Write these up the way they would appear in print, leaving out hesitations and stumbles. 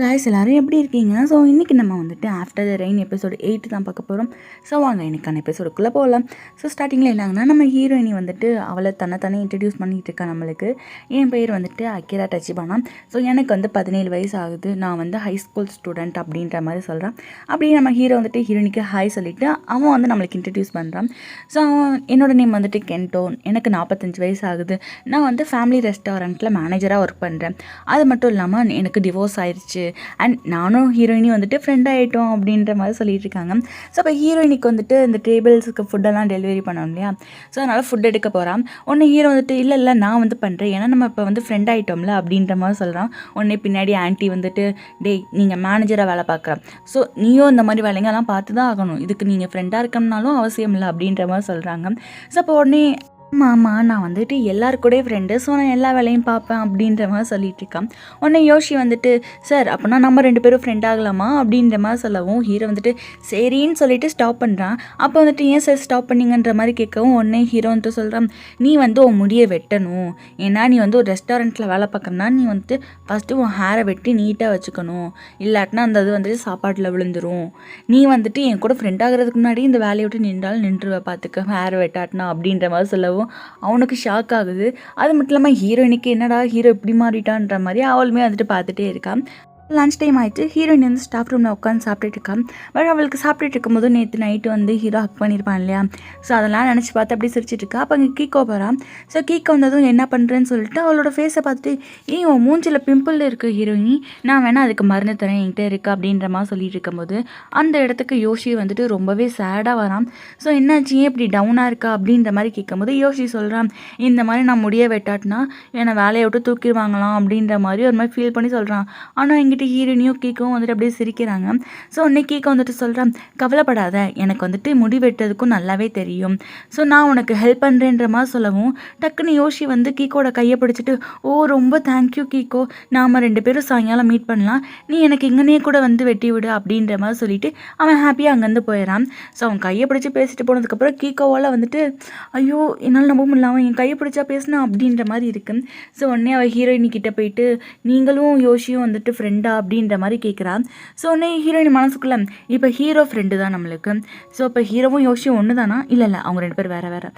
Guys எல்லாரும் எப்படி இருக்கீங்க? ஸோ இன்றைக்கி நம்ம வந்துட்டு ஆஃப்டர் த ரெயின் எபிசோடு 8 தான் பார்க்க போகிறோம். ஸோ வாங்க எனக்கான எபிசோடுக்குள்ளே போகலாம். ஸோ ஸ்டார்டிங்கில் என்னாங்கன்னா நம்ம ஹீரோயினி வந்துட்டு அவளை தன்னை இன்ட்ரடியூஸ் பண்ணிகிட்டு இருக்கா நம்மளுக்கு. என் பேர் வந்துட்டு அக்கிரா டச்சிபானா. ஸோ எனக்கு வந்து 17 வயசு ஆகுது. நான் வந்து ஹை ஸ்கூல் ஸ்டூடெண்ட் அப்படின்ற மாதிரி சொல்கிறான். அப்படியே நம்ம ஹீரோ வந்துட்டு ஹீரோயினிக்கு ஹாய் சொல்லிவிட்டு அவன் வந்து நம்மளுக்கு இன்ட்ரடியூஸ் பண்ணுறான். ஸோ என்னோட நேம் வந்துட்டு கென்டோ. எனக்கு 45 வயசு ஆகுது. நான் வந்து ஃபேமிலி ரெஸ்டாரண்ட்டில் மேனேஜராக ஒர்க் பண்ணுறேன். அது மட்டும் இல்லாமல் எனக்கு டிவோர்ஸ் ஆயிடுச்சு. அண்ட் நானும் ஹீரோயினி வந்துட்டு ஃப்ரெண்ட் ஆகிட்டோம் அப்படின்ற மாதிரி சொல்லிட்டு இருக்காங்க. ஸோ அப்போ ஹீரோயினிக்கு வந்துட்டு இந்த டேபிள்ஸுக்கு ஃபுட்டெல்லாம் டெலிவரி பண்ணோம் இல்லையா? ஸோ அதனால் ஃபுட் எடுக்க போகிறான். உடனே ஹீரோ வந்துட்டு இல்லை நான் வந்து பண்ணுறேன், ஏன்னா நம்ம இப்போ வந்து ஃப்ரெண்ட் ஆகிட்டோம்ல அப்படின்ற மாதிரி சொல்கிறான். உடனே பின்னாடி ஆன்ட்டி வந்துட்டு டேய் நீங்கள் மேனேஜராக வேலை பார்க்குறேன், ஸோ நீயும் இந்த மாதிரி வேலைங்கெல்லாம் பார்த்து தான் ஆகணும், இதுக்கு நீங்கள் ஃப்ரெண்டாக இருக்கணும்னாலும் அவசியம் இல்லை அப்படின்ற மாதிரி சொல்கிறாங்க. ஸோ அப்போ உடனே ஆமாம் நான் வந்துட்டு எல்லாருக்கூடே ஃப்ரெண்டு, ஸோ நான் எல்லா வேலையும் பார்ப்பேன் அப்படின்ற மாதிரி சொல்லிட்டு இருக்கான். உடனே யோஷி வந்துட்டு சார் அப்போனா நம்ம 2 பேரும் ஃப்ரெண்ட் ஆகலாமா அப்படின்ற மாதிரி சொல்லவும் ஹீரோ வந்துட்டு சரின்னு சொல்லிட்டு ஸ்டாப் பண்ணுறான். அப்போ வந்துட்டு ஏன் சார் ஸ்டாப் பண்ணிங்கன்ற மாதிரி கேட்கவும் உடனே ஹீரோ வந்துட்டு சொல்கிறான், நீ வந்து உன் முடியை வெட்டணும், ஏன்னா நீ வந்து ஒரு ரெஸ்டாரண்ட்டில் வேலை பார்க்கணுன்னா நீ வந்துட்டு ஃபஸ்ட்டு உன் ஹேரை வெட்டி நீட்டாக வச்சுக்கணும், இல்லாட்டினா அந்த இது வந்துட்டு சாப்பாட்டில் விழுந்துடும். நீ வந்துட்டு என் கூட ஃப்ரெண்ட் ஆகிறதுக்கு முன்னாடி இந்த வேலையை விட்டு நின்றாலும் நின்றுவை பார்த்துக்க, ஹேரை வெட்டாட்டினா அப்படின்ற மாதிரி சொல்லவும் அவனுக்கு ஷாக் ஆகுது. அது மட்டும் இல்லாமல் ஹீரோயினுக்கு என்னடா ஹீரோ இப்படி மாறிட்டான்ற மாதிரி அவளுமே வந்துட்டு பார்த்துட்டே இருக்கான். லன்ச் டைம் ஆகிடுச்சு. ஹீரோயின் வந்து ஸ்டாஃப் ரூமில் உட்காந்து சாப்பிட்டுட்டு இருக்கான். பட் அவளுக்கு சாப்பிட்டுட்டு இருக்கும்போது நேற்று நைட்டு வந்து ஹீரோ ஹக் பண்ணியிருப்பான் இல்லையா? ஸோ அதெல்லாம் நினச்சி பார்த்து அப்படியே சிரிச்சிட்டு இருக்கா. அப்போ அங்கே கீக்கோ போகிறான். ஸோ கீக்கோ வந்ததும் என்ன பண்ணுறேன்னு சொல்லிட்டு அவளோட ஃபேஸை பார்த்துட்டு உன் மூஞ்சில் பிம்பிள் இருக்குது ஹீரோயினி, நான் வேணால் அதுக்கு மருந்து தரேன் என்கிட்ட இருக்குது அப்படின்ற மாதிரி சொல்லிட்டு இருக்கும்போது அந்த இடத்துக்கு யோஷி வந்துட்டு ரொம்பவே சேடாக வரான். ஸோ என்னாச்சு ஏன் இப்படி டவுனாக இருக்கா அப்படின்ற மாதிரி கேட்கும்போது யோஷி சொல்கிறான், இந்த மாதிரி நான் முடிய வெட்டாட்டினா என்னை வேலையை விட்டு தூக்கிடுவாங்களாம் அப்படின்ற மாதிரி ஒரு மாதிரி ஃபீல் பண்ணி சொல்கிறான். ஆனால் எங்கிட்ட ஹீரோனியும் கீக்கும் வந்துட்டு அப்படியே சிரிக்கிறாங்க. ஸோ உடனே கீக்கோ வந்துட்டு சொல்கிறான், கவலைப்படாத, எனக்கு வந்துட்டு முடி வெட்டுறதுக்கும் நல்லாவே தெரியும், ஸோ நான் உனக்கு ஹெல்ப் பண்ணுறேன்ற மாதிரி சொல்லவும் டக்குன்னு யோஷி வந்து கீக்கோட கையை பிடிச்சிட்டு ஓ ரொம்ப தேங்க்யூ கீக்கோ, நாம் 2 பேரும் சாயங்காலம் மீட் பண்ணலாம், நீ எனக்கு இங்கனே கூட வந்து வெட்டி விடு அப்படின்ற மாதிரி சொல்லிட்டு அவன் ஹாப்பியாக அங்கேருந்து போயிடறான். ஸோ அவன் கையை பிடிச்சி பேசிட்டு போனதுக்கப்புறம் கீக்கோவால் வந்துட்டு ஐயோ என்னால் நம்ப முடியல, அவன் என் கையை பிடிச்சா பேசினா அப்படின்ற மாதிரி இருக்கு. ஸோ உடனே அவள் ஹீரோயினி கிட்ட போயிட்டு நீங்களும் யோஷியும் வந்துட்டு ஃப்ரெண்டா அப்படின்ற மாதிரி கேட்குறான். ஸோ உடனே ஹீரோயின் மனசுக்குள்ள இப்போ ஹீரோ ஃப்ரெண்டு தான் நம்மளுக்கு, ஸோ இப்போ ஹீரோவும் யோஷியும் ஒன்று தானா? இல்லை அவங்க 2 பேர் வேறு.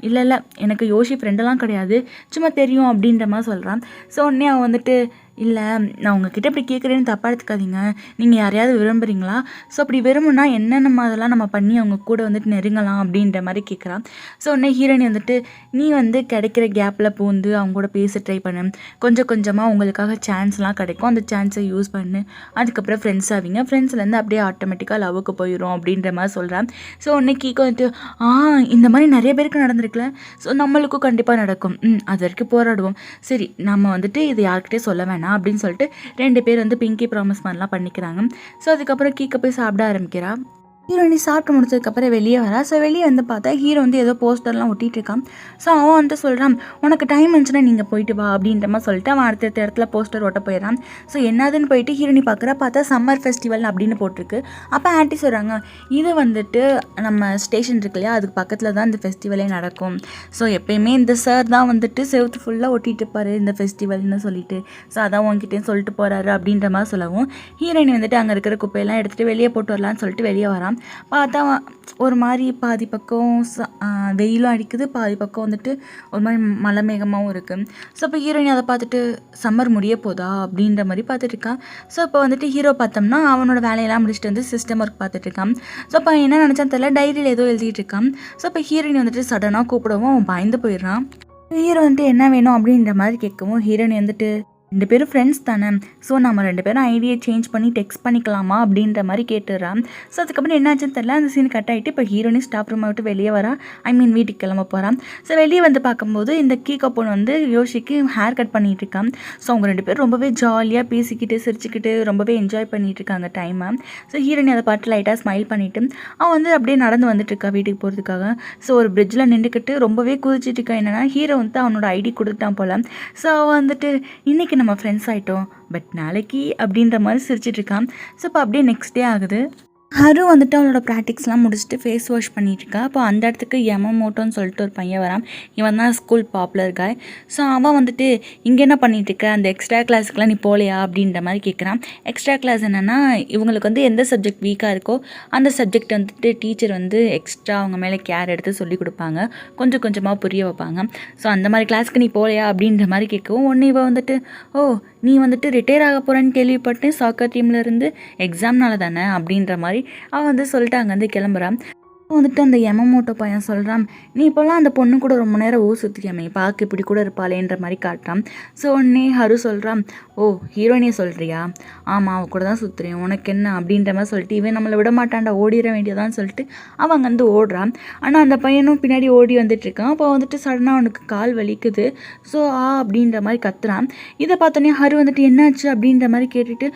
இல்லை எனக்கு யோஷி ஃப்ரெண்டெல்லாம் கிடையாது, சும்மா தெரியும் அப்படின்ற மாதிரி சொல்கிறான். ஸோ உடனே அவன் வந்துட்டு இல்லை நான் உங்ககிட்ட இப்படி கேட்குறேன்னு தப்பாக எடுத்துக்காதீங்க, நீங்கள் யாரையாவது விரும்புகிறீங்களா? ஸோ அப்படி விரும்புனா என்னென்ன அதெல்லாம் நம்ம பண்ணி அவங்க கூட வந்துட்டு நெருங்கலாம் அப்படின்ற மாதிரி கேட்குறான். ஸோ உடனே ஹீரோயின் வந்துட்டு நீ வந்து கிடைக்கிற கேப்பில் பூந்து அவங்க கூட பேச ட்ரை பண்ணு, கொஞ்சம் கொஞ்சமாக உங்களுக்காக சான்ஸ்லாம் கிடைக்கும், அந்த சான்ஸை யூஸ் பண்ணு, அதுக்கப்புறம் ஃப்ரெண்ட்ஸ் ஆவீங்க, ஃப்ரெண்ட்ஸ்லேருந்து அப்படியே ஆட்டோமேட்டிக்காக லவ்வுக்கு போயிடும் அப்படின்ற மாதிரி சொல்கிறான். ஸோ உடனே கீக்கோ வந்துட்டு இந்த மாதிரி நிறைய பேருக்கு நடந்திருக்குல்ல, ஸோ நம்மளுக்கும் கண்டிப்பாக நடக்கும், அது வரைக்கும் போராடுவோம், சரி நம்ம வந்துட்டு இது யார்கிட்டே சொல்ல வேணாம் அப்படின்னு சொல்லிட்டு 2 பேர் வந்து பிங்கி ப்ராமிஸ் மாதிரிலாம் பண்ணிக்கிறாங்க. ஸோ அதுக்கப்புறம் கீக்க போய் சாப்பிட ஆரம்பிக்கிறா. ஹீரோயினி சாப்பிட்டு முடிச்சதுக்கப்புறம் வெளியே வரா. ஸோ வெளியே வந்து பார்த்தா ஹீரோ வந்து ஏதோ போஸ்டர்லாம் ஒட்டிகிட்டு இருக்கான். ஸோ அவன் வந்து சொல்கிறான், உனக்கு டைம் இருந்துச்சுன்னா நீங்கள் போயிட்டு வா அப்படின்ற மாதிரி சொல்லிட்டு அவன் அடுத்த இடத்துல போஸ்டர் ஒட்ட போயிடறான். ஸோ என்னதுன்னு போயிட்டு ஹீரோயினி பார்த்தா சம்மர் ஃபெஸ்டிவல் அப்படின்னு போட்டிருக்கு. அப்போ ஆன்ட்டி சொல்கிறாங்க, இது வந்துட்டு நம்ம ஸ்டேஷன் இருக்கு இல்லையா, அதுக்கு பக்கத்தில் தான் இந்த ஃபெஸ்டிவலே நடக்கும், ஸோ எப்பயுமே இந்த சார் தான் வந்துட்டு செவுத்து ஃபுல்லாக ஒட்டிட்டு இருப்பார் இந்த ஃபெஸ்டிவல்னு சொல்லிட்டு, ஸோ அதான் உங்ககிட்டேயும் சொல்லிட்டு போகிறாரு அப்படின்ற மாதிரி சொல்லவும் ஹீரோயினி வந்துட்டு அங்கே இருக்கிற குப்பையெல்லாம் எடுத்துகிட்டு வெளியே போட்டு வரலான்னு சொல்லிட்டு வெளியே வரான். பார்த்தா ஒரு மாதிரி பாதி பக்கம் வெயிலும் அடிக்குது, பாதி பக்கம் வந்துட்டு ஒரு மாதிரி மலை மேகமாகவும் இருக்குது. ஸோ இப்போ ஹீரோயின் அதை பார்த்துட்டு சம்மர் முடிய போதா அப்படின்ற மாதிரி பார்த்துட்டு இருக்கான். ஸோ இப்போ வந்துட்டு ஹீரோ பார்த்தோம்னா அவனோட வேலையெல்லாம் முடிச்சுட்டு வந்து சிஸ்டம் ஒர்க் பார்த்துட்டு இருக்கான். ஸோ இப்போ என்ன நினச்சான்னு தெரியல, டைரியில் ஏதோ எழுதிட்டு இருக்கான். ஸோ இப்போ ஹீரோயின் வந்துட்டு சடனாக கூப்பிடவும் அவன் பயந்து போயிடுறான். ஹீரோ வந்துட்டு என்ன வேணும் அப்படின்ற மாதிரி கேட்கவும் ஹீரோயின் வந்துட்டு 2 பேரும் ஃப்ரெண்ட்ஸ் தானே, ஸோ நம்ம 2 பேரும் ஐடியை சேஞ்ச் பண்ணி டெக்ஸ்ட் பண்ணிக்கலாமா அப்படின்ற மாதிரி கேட்டுறான். ஸோ அதுக்கப்புறம் என்னாச்சுன்னு தெரியல, அந்த சீன் கட் ஆகிட்டு இப்போ ஹீரோயின் ஸ்டாஃப் ரூமை விட்டு வெளியே வரா, வீட்டுக்கு கிளம்ப போகிறான். ஸோ வெளியே வந்து பார்க்கும்போது இந்த கீக்கோ பொண்ணு வந்து யோஷிக்கு ஹேர் கட் பண்ணிகிட்டு இருக்கான். ஸோ அவங்க 2 பேரும் ரொம்பவே ஜாலியாக பேசிக்கிட்டு சிரிச்சுக்கிட்டு ரொம்பவே என்ஜாய் பண்ணிகிட்டு இருக்காங்க டைமை. ஸோ ஹீரோயின் அதை பார்த்து லைட்டாக ஸ்மைல் பண்ணிவிட்டு அவன் வந்து அப்படியே நடந்து வந்துட்டு இருக்கா வீட்டுக்கு போகிறதுக்காக. ஸோ ஒரு பிரிட்ஜில் நின்றுக்கிட்டு ரொம்பவே குதிச்சிட்டு இருக்கா. என்னென்னா ஹீரோ வந்து அவனோட ஐடி கொடுத்துட்டான் போல். ஸோ அவன் வந்துட்டு இன்றைக்கி நம்ம ஃப்ரெண்ட்ஸ் ஆகிட்டோம், பட் நாளைக்கு அப்படின்ற மாதிரி சிரிச்சிட்ருக்கான். ஸோ இப்போ அப்படியே நெக்ஸ்ட் டே ஆகுது. ஹரு வந்துட்டு அவளோட ப்ராக்டிக்ஸ்லாம் முடிச்சுட்டு ஃபேஸ் வாஷ் பண்ணிட்டுருக்கா. அப்போ அந்த இடத்துக்கு யமமோட்டோன்னு சொல்லிட்டு ஒரு பையன் வரான். இவன் தான் ஸ்கூல் பாப்புலர் காய். ஸோ அவன் வந்துட்டு இங்கே என்ன பண்ணிகிட்ருக்க, அந்த எக்ஸ்ட்ரா கிளாஸுக்குலாம் நீ போகலையா அப்படின்ற மாதிரி கேட்குறான். எக்ஸ்ட்ரா கிளாஸ் என்னென்னா, இவங்களுக்கு வந்து எந்த சப்ஜெக்ட் வீக்காக இருக்கோ அந்த சப்ஜெக்ட் வந்துட்டு டீச்சர் வந்து எக்ஸ்ட்ரா அவங்க மேலே கேர் எடுத்து சொல்லி கொடுப்பாங்க, கொஞ்சம் கொஞ்சமாக புரிய வைப்பாங்க. ஸோ அந்த மாதிரி கிளாஸ்க்கு நீ போகலையா அப்படின்ற மாதிரி கேட்கவும் ஒன்று இவன் வந்துட்டு, ஓ நீ வந்துட்டு ரிட்டையர் ஆக போகிறேன்னு கேள்விப்பட்டேன் சாக்கர் டீம்லேருந்து, எக்ஸாம்னால தானே அப்படின்ற மாதிரி அவன் வந்து சொல்லிட்டு அங்கேருந்து கிளம்புறான். வந்துட்டு அந்த யமமோட்டோ பையன் சொல்கிறான், நீ இப்போல்லாம் அந்த பொண்ணு கூட ரொம்ப நேரம் ஊர் சுற்றிக்காமே, பார்க்க இப்படி கூட இருப்பாளேன்ற மாதிரி காட்டுறான். ஸோ உடனே ஹரு சொல்கிறான், ஓ ஹீரோயினியை சொல்கிறியா, ஆமாம் அவள் கூட தான் சுற்றுறேன், உனக்கு என்ன அப்படின்ற மாதிரி சொல்லிட்டு இவன் நம்மளை விட மாட்டான்டா, ஓடிட வேண்டியதான்னு சொல்லிட்டு அவன் அங்கேருந்து ஓடுறான். ஆனால் அந்த பையனும் பின்னாடி ஓடி வந்துட்டுருக்கான். அப்போ வந்துட்டு சடனாக அவனுக்கு கால் வலிக்குது. ஸோ அப்படின்ற மாதிரி கத்துறான். இதை பார்த்தோன்னே ஹரு வந்துட்டு என்னாச்சு அப்படின்ற மாதிரி கேட்டுட்டு,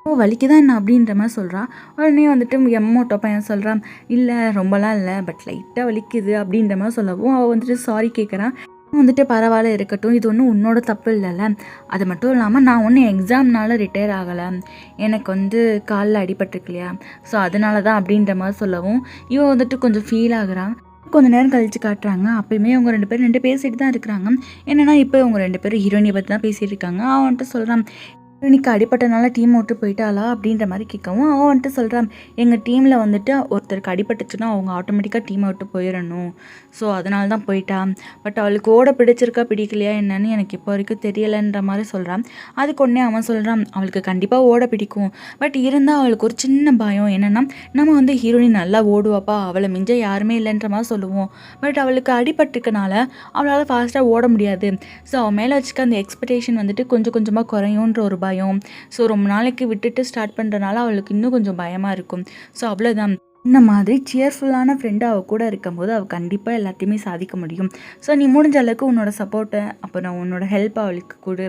ஓ வலிக்குதான் என்ன அப்படின்ற மாதிரி சொல்கிறான். உடனே வந்துட்டு எம்மோட்டோ பையன் சொல்கிறான், இல்லை ரொம்பலாம் இல்லை, பட் லைட்டாக வலிக்குது அப்படின்ற மாதிரி சொல்லவும் அவள் வந்துட்டு சாரி கேட்குறான். வந்துட்டு பரவாயில்ல இருக்கட்டும், இது ஒன்றும் உன்னோட தப்பு இல்லைல்ல, அது மட்டும் இல்லாமல் நான் ஒன்றும் எக்ஸாம்னால ரிட்டையர் ஆகலை, எனக்கு வந்து காலில் அடிபட்டிருக்கு இல்லையா, ஸோ அதனால தான் அப்படின்ற மாதிரி சொல்லவும் இவன் வந்துட்டு கொஞ்சம் ஃபீல் ஆகுறான். கொஞ்சம் நேரம் கழித்து காட்டுறாங்க. அப்பயுமே அவங்க 2 பேரும் பேசிகிட்டு தான் இருக்கிறாங்க. என்னென்னா இப்போ அவங்க 2 பேரும் ஹீரோயினை பற்றி தான் பேசிகிட்டு இருக்காங்க. அவன் வந்துட்டு சொல்கிறான், இன்னைக்கு அடிப்பட்டனால டீம் விட்டு போயிட்டாளா அப்படின்ற மாதிரி கேட்கவும் அவன் வந்துட்டு சொல்கிறான், எங்கள் டீமில் வந்துட்டு ஒருத்தருக்கு அடிபட்டுச்சுன்னா அவங்க ஆட்டோமேட்டிக்காக டீமை விட்டு போயிடணும், ஸோ அதனால தான் போயிட்டான், பட் அவளுக்கு ஓட பிடிச்சிருக்கா பிடிக்கலையா என்னன்னு எனக்கு இப்போ வரைக்கும் தெரியலைன்ற மாதிரி சொல்கிறான். அதுக்கு ஒன்றே அவன் சொல்கிறான், அவளுக்கு கண்டிப்பாக ஓட பிடிக்கும், பட் இருந்தால் அவளுக்கு ஒரு சின்ன பயம் என்னென்னா, நம்ம வந்து ஹீரோயின் நல்லா ஓடுவாப்பா, அவளை மிஞ்ச யாருமே இல்லைன்ற மாதிரி சொல்லுவோம், பட் அவளுக்கு அடிபட்டுக்கனால அவளால் ஃபாஸ்ட்டாக ஓட முடியாது, ஸோ அவன் மேலே வச்சுக்க அந்த எக்ஸ்பெக்டேஷன் வந்துட்டு கொஞ்சம் கொஞ்சமாக குறையுன்ற ஒரு பயம். ஸோ ரொம்ப நாளைக்கு விட்டுட்டு ஸ்டார்ட் பண்ணுறனால அவளுக்கு இன்னும் கொஞ்சம் பயமாக இருக்கும். ஸோ அவ்வளோதான், இந்த மாதிரி சியர்ஃபுல்லான ஃப்ரெண்டு அவள் கூட இருக்கும்போது அவள் கண்டிப்பாக எல்லாத்தையுமே சாதிக்க முடியும். ஸோ நீ முடிஞ்ச அளவுக்கு உன்னோட சப்போர்ட்டை அப்புறம் உன்னோட ஹெல்ப் அவளுக்கு கொடு.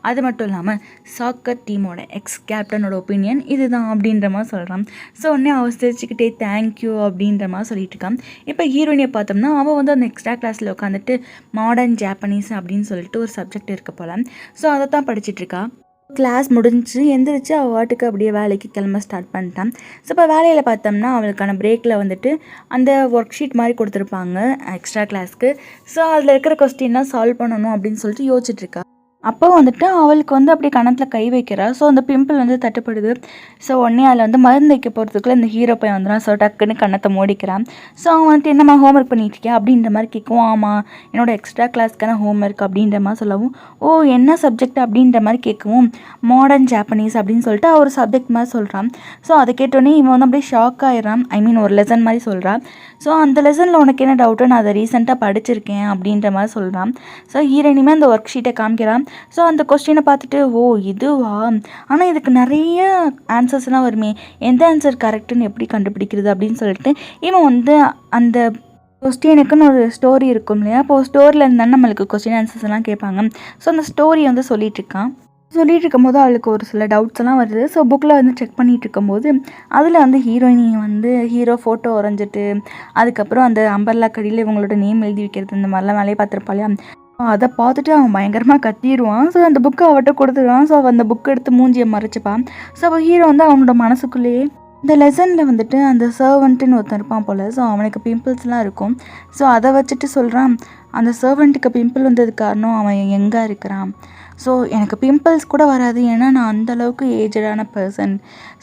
அது மட்டும் இல்லாமல் சாக்கர் டீமோட எக்ஸ் கேப்டனோட ஒப்பீனியன் இதுதான் அப்படின்ற மாதிரி சொல்கிறான். ஸோ உடனே அவள் சிரிச்சுக்கிட்டே தேங்க்யூ அப்படின்ற மாதிரி சொல்லிட்டு இருக்கான். இப்போ ஹீரோயினை பார்த்தோம்னா அவள் வந்து அந்த எக்ஸ்ட்ரா கிளாஸில் உட்காந்துட்டு மாடர்ன் ஜாப்பனீஸ் அப்படின்னு சொல்லிட்டு ஒரு சப்ஜெக்ட் இருக்க போல. ஸோ அதை தான் படிச்சுட்ருக்கா. கிளாஸ் முடிஞ்சு எந்திரிச்சு அவள் வாட்டுக்கு அப்படியே வேலைக்கு கிளம்ப ஸ்டார்ட் பண்ணிட்டான். ஸோ இப்போ வேலையில் பார்த்தோம்னா அவளுக்கான பிரேக்கில் வந்துட்டு அந்த ஒர்க் ஷீட் மாதிரி கொடுத்துருப்பாங்க எக்ஸ்ட்ரா கிளாஸ்க்கு. ஸோ அதில் இருக்கிற கொஸ்டின்லாம் சால்வ் பண்ணணும் அப்படின்னு சொல்லிட்டு யோசிச்சுட்ருக்கா. அப்போ வந்துட்டு அவளுக்கு வந்து அப்படியே கணத்தில் கை வைக்கிறா. ஸோ அந்த பிம்பிள் வந்து தட்டுப்படுது. ஸோ உடனே அதில் வந்து மருந்து வைக்க போகிறதுக்குள்ளே இந்த ஹீரோ பையன் வந்துடும். ஸோ டக்குன்னு கண்ணத்தை மூடிக்கிறான். ஸோ அவன் வந்துட்டு என்னம்மா ஹோம்ஒர்க் பண்ணிட்டுருக்கியா அப்படின்ற மாதிரி கேட்கும். ஆமாம் என்னோட எக்ஸ்ட்ரா கிளாஸ்க்கான ஹோம்ஒர்க் அப்படின்ற மாதிரி சொல்லவும், ஓ என்ன சப்ஜெக்ட் அப்படின்ற மாதிரி கேட்கவும், மாடர்ன் ஜாப்பனீஸ் அப்படின்னு சொல்லிட்டு ஒரு சப்ஜெக்ட் மாதிரி சொல்கிறான். ஸோ அதை கேட்டோன்னே இவன் வந்து அப்படியே ஷாக் ஆகிடுறான். ஐ மீன் ஒரு லெசன் மாதிரி சொல்கிறான். ஸோ அந்த லெசனில் உனக்கு என்ன டவுட்டு, நான் அதை ரீசெண்டாக படிச்சிருக்கேன் அப்படின்ற மாதிரி சொல்கிறான். ஸோ ஹீரோயினுமே அந்த ஒர்க் ஷீட்டை காமிக்கிறான். ஸோ அந்த கொஸ்டினை பார்த்துட்டு, ஓ இதுவா, ஆனால் இதுக்கு நிறைய ஆன்சர்ஸ்லாம் வருமே, எந்த ஆன்சர் கரெக்டுன்னு எப்படி கண்டுபிடிக்கிறது அப்படின்னு சொல்லிட்டு இவன் வந்து அந்த கொஸ்டினுக்குன்னு ஒரு ஸ்டோரி இருக்கும் இல்லையா, அப்போது ஸ்டோரியில் இருந்தாலும் நம்மளுக்கு கொஸ்டின் ஆன்சர்ஸ் எல்லாம் கேட்பாங்க. ஸோ அந்த ஸ்டோரியை வந்து சொல்லிட்டு இருக்கான். சொல்லிகிட்டு இருக்கும்போது அவளுக்கு ஒரு சில டவுட்ஸ் எல்லாம் வருது. ஸோ புக்கில் வந்து செக் பண்ணிகிட்டு இருக்கும்போது அதில் வந்து ஹீரோயினி வந்து ஹீரோ ஃபோட்டோ வரைஞ்சிட்டு அதுக்கப்புறம் அந்த அம்பர்லா கடியில் இவங்களோட நேம் எழுதி வைக்கிறது இந்த மாதிரிலாம் வேலையை பார்த்துருப்பாளையா. அதை பார்த்துட்டு அவன் பயங்கரமாக கத்திடுவான். ஸோ அந்த புக்கை அவட்ட கொடுத்துருவான். ஸோ அவள் அந்த புக்கை எடுத்து மூஞ்சியை மறைச்சிப்பான். ஸோ அவள் ஹீரோ வந்து அவனோட மனசுக்குள்ளேயே இந்த லெசனில் வந்துட்டு அந்த சர்வெண்ட்டுன்னு ஒருத்தன் இருப்பான் போல். ஸோ அவனுக்கு பிம்பிள்ஸ்லாம் இருக்கும். ஸோ அதை வச்சுட்டு சொல்கிறான், அந்த சர்வெண்ட்டுக்கு பிம்பிள் வந்தது காரணம் அவன் எங்கே இருக்கிறான். ஸோ எனக்கு பிம்பிள்ஸ் கூட வராது, ஏன்னா நான் அந்தளவுக்கு ஏஜடான பர்சன்.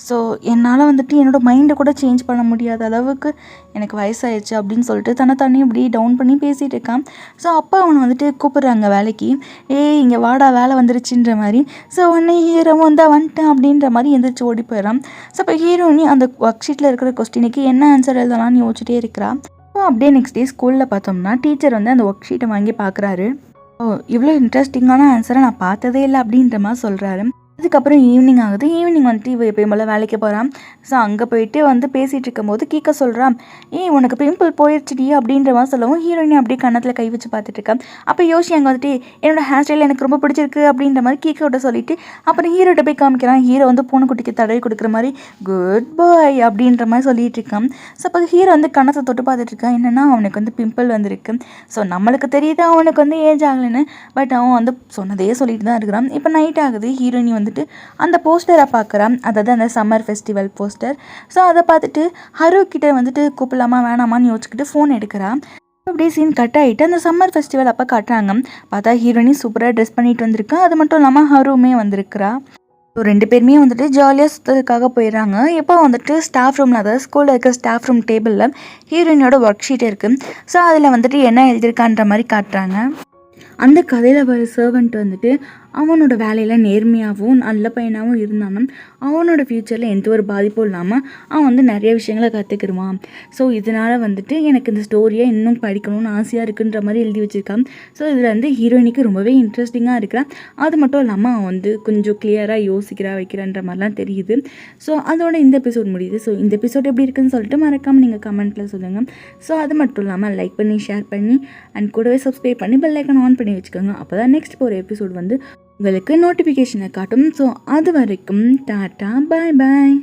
ஸோ என்னால் வந்துட்டு என்னோடய மைண்டை கூட சேஞ்ச் பண்ண முடியாத அளவுக்கு எனக்கு வயசாயிடுச்சு அப்படின்னு சொல்லிட்டு தன்னை இப்படி டவுன் பண்ணி பேசிகிட்டு இருக்கான். ஸோ அப்போ அவனை வந்துட்டு கூப்பிட்றாங்க வேலைக்கு. இங்கே வாடா வேலை வந்துருச்சுன்ற மாதிரி. ஸோ உடனே ஹீரோ வந்து வந்துட்டான் அப்படின்ற மாதிரி எந்திரிச்சு ஓடி போயிடறான். ஸோ இப்போ ஹீரோனி அந்த ஒர்க் ஷீட்டில் இருக்கிற கொஸ்டினுக்கு என்ன ஆன்சர் எழுதலாம்னு யோசிச்சுட்டே இருக்கிறான். ஸோ அப்படியே நெக்ஸ்ட் டே ஸ்கூலில் பார்த்தோம்னா டீச்சர் வந்து அந்த ஒர்க் ஷீட்டை வாங்கி பார்க்குறாரு. ஓ இவ்வளோ இன்ட்ரெஸ்டிங்கான ஆன்சரை நான் பார்த்ததே இல்லை அப்படின்ற மாதிரி சொல்கிறாரு. அதுக்கப்புறம் ஈவினிங் ஆகுது. ஈவினிங் வந்துட்டு இவ எப்பயும் போல் வேலைக்கு போகிறான். ஸோ அங்கே போயிட்டு வந்து பேசிகிட்டு இருக்கும்போது கீக்க சொல்கிறான், உனக்கு பிம்பிள் போயிடுச்சுடி அப்படின்ற மாதிரி சொல்லவும் ஹீரோயினி அப்படியே கன்னத்தில் கை வச்சு பார்த்துட்ருக்கான். அப்போ யோசி அங்கே வந்துட்டு என்னோடய ஹேர் ஸ்டைல் எனக்கு ரொம்ப பிடிச்சிருக்கு அப்படின்ற மாதிரி கீக்கோட்ட சொல்லிவிட்டு அப்புறம் ஹீரோட்ட போய் காமிக்கிறான். ஹீரோ வந்து பூனைக்குட்டிக்கு தடவை கொடுக்குற மாதிரி குட் பாய் அப்படின்ற மாதிரி சொல்லிகிட்டு இருக்கான். ஸோ அப்போ ஹீரோ வந்து கன்னத்தை தொட்டு பார்த்துட்ருக்கான். என்னென்னா அவனுக்கு வந்து பிம்பிள் வந்திருக்கு. ஸோ நம்மளுக்கு தெரியுது அவனுக்கு வந்து ஏஜ் ஆகலைன்னு, பட் அவன் வந்து சொன்னதே சொல்லிட்டு தான் இருக்கிறான். இப்போ நைட் ஆகுது. ஹீரோயினி வந்துட்டு அந்த போஸ்டரை பார்க்குறான், அதாவது அந்த சம்மர் ஃபெஸ்டிவல் போஸ்டர். ஸோ அதை பார்த்துட்டு ஹரு கிட்ட வந்துட்டு கூப்பிடலாமா வேணாமான்னு யோசிச்சுக்கிட்டு ஃபோன் எடுக்கிறான். அப்படியே சீன் கட் ஆகிட்டு அந்த சம்மர் ஃபெஸ்டிவல் அப்போ காட்டுறாங்க. பார்த்தா ஹீரோயினி சூப்பராக ட்ரெஸ் பண்ணிட்டு வந்திருக்கா. அது மட்டும் இல்லாமல் ஹருவுமே வந்திருக்கிறா. ஸோ 2 பேருமே வந்துட்டு ஜாலியாக சுற்றுறதுக்காக போயிடுறாங்க. எப்போ வந்துட்டு ஸ்டாஃப் ரூமில், அதாவது ஸ்கூலில் இருக்க ஸ்டாஃப் ரூம் டேபிளில் ஹீரோயினோட ஒர்க் ஷீட் இருக்குது. ஸோ அதில் வந்துட்டு என்ன எழுதியிருக்கான்ற மாதிரி காட்டுறாங்க. அந்த கதையில் வர சர்வெண்ட் வந்துட்டு அவனோட வேலையில் நேர்மையாகவும் நல்ல பையனாகவும் இருந்தாலும் அவனோட ஃப்யூச்சரில் எந்த ஒரு பாதிப்பும் இல்லாமல் அவன் வந்து நிறைய விஷயங்களை கற்றுக்கிடுவான். ஸோ இதனால் வந்துட்டு எனக்கு இந்த ஸ்டோரியை இன்னும் படிக்கணும்னு ஆசையாக இருக்குன்ற மாதிரி எழுதி வச்சுருக்கான். ஸோ இதில் வந்து ஹீரோயினுக்கு ரொம்பவே இன்ட்ரெஸ்டிங்காக இருக்கிறான். அது மட்டும் இல்லாமல் அவன் வந்து கொஞ்சம் கிளியராக வைக்கிறான்ற மாதிரிலாம் தெரியுது. ஸோ அதோட இந்த எபிசோட் முடியுது. ஸோ இந்த எபிசோட் எப்படி இருக்குன்னு சொல்லிட்டு மறக்காமல் நீங்கள் கமெண்ட்டில் சொல்லுங்கள். ஸோ அது மட்டும் இல்லாமல் லைக் பண்ணி ஷேர் பண்ணி அண்ட் கூடவே சப்ஸ்கிரைப் பண்ணி பெல் ஐக்கான் ஆன் பண்ணி வச்சுக்கோங்க. அப்போ தான் நெக்ஸ்ட் போகிற எபிசோட் வந்து உங்களுக்கு நோட்டிஃபிகேஷனை காட்டும். ஸோ அது வரைக்கும் டாட்டா, பாய் பாய்.